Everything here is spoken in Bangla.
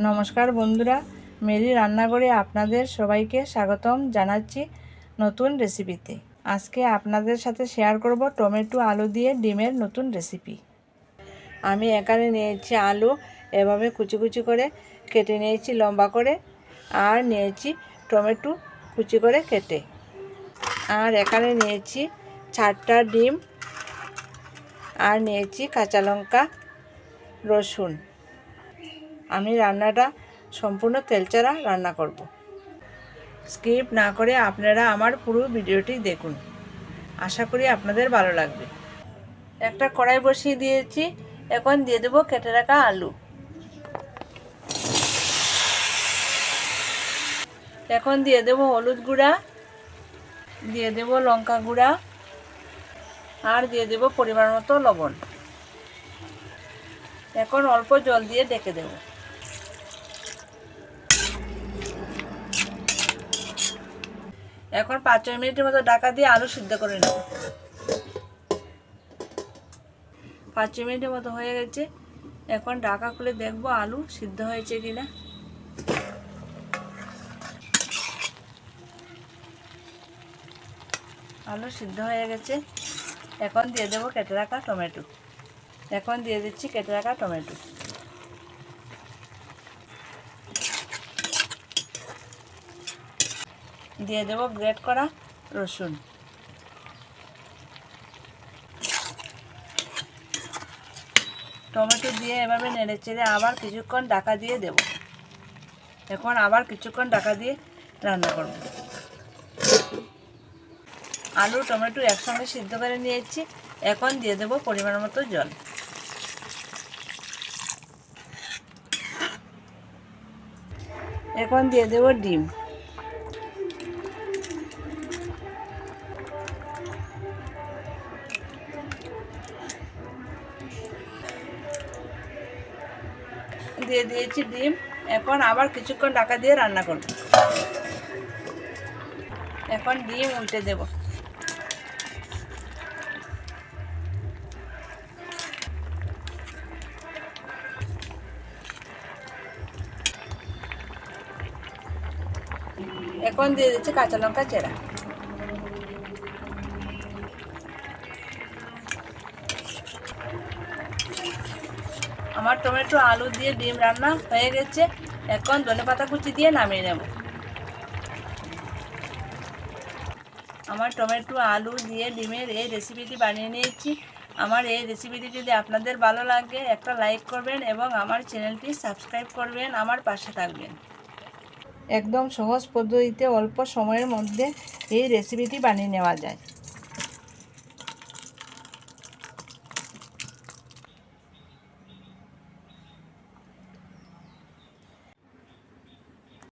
নমস্কার বন্ধুরা, মেরি রান্নাঘরে আপনাদের সবাইকে স্বাগতম জানাচ্ছি নতুন রেসিপিতে। আজকে আপনাদের সাথে শেয়ার করব টমেটো আলু দিয়ে ডিমের নতুন রেসিপি। আমি এখানে নিয়েছি আলু, এভাবে কুচি কুচি করে কেটে নিয়েছি লম্বা করে, আর নিয়েছি টমেটো কুচি করে কেটে, আর এখানে নিয়েছি 4টা ডিম, আর নিয়েছি কাঁচা লঙ্কা, রসুন। আমি রান্নাটা সম্পূর্ণ তেল ছাড়া রান্না করব। স্কিপ না করে আপনারা আমার পুরো ভিডিওটি দেখুন, আশা করি আপনাদের ভালো লাগবে। একটা কড়াই বসিয়ে দিয়েছি, এখন দিয়ে দেবো কেটে রাখা আলু। এখন দিয়ে দেবো হলুদ গুঁড়া, দিয়ে দেবো লঙ্কা গুঁড়া, আর দিয়ে দেবো পরিমাণ মতো লবণ। এখন অল্প জল দিয়ে ঢেকে দেবো। এখন 5 মিনিটের মতো ঢাকা দিয়ে আলু সিদ্ধ করে নেব। 5 মিনিটের মতো হয়ে গেছে, এখন ঢাকা খুলে দেখবো আলু সিদ্ধ হয়েছে কিনা। আলু সিদ্ধ হয়ে গেছে, এখন দিয়ে দেবো কেটে রাখা টমেটো। এখন দিয়ে দিচ্ছি কেটে রাখা টমেটো। দিয়ে দেবো গ্রেট করা রসুন। টমেটো দিয়ে এভাবে নেড়ে চেড়ে আবার কিছুক্ষণ ঢাকা দিয়ে দেব। এখন আবার কিছুক্ষণ ঢাকা দিয়ে রান্না করব। আলু টমেটো একসঙ্গে সিদ্ধ করে নিয়েছি, এখন দিয়ে দেব পরিমাণ মতো জল। এখন দিয়ে দেব ডিম। দিয়ে দিয়েছি ডিম, এখন আবার কিছুক্ষণ ঢাকা দিয়ে রান্না করব। এখন ডিম উল্টে দেব। এখন দিয়ে দিচ্ছি কাঁচা লঙ্কা চেরা। আমার টমেটো আলু দিয়ে ডিম রান্না হয়ে গেছে, এখন ধনেপাতা কুচি দিয়ে নামিয়ে নেব। আমার টমেটো আলু দিয়ে ডিমের এই রেসিপিটি বানিয়ে নিয়েছি। আমার এই রেসিপিটি যদি আপনাদের ভালো লাগে একটা লাইক করবেন এবং আমার চ্যানেলটি সাবস্ক্রাইব করবেন, আমার পাশে থাকবেন। একদম সহজ পদ্ধতিতে অল্প সময়ের মধ্যে এই রেসিপিটি বানিয়ে নেওয়া যায়।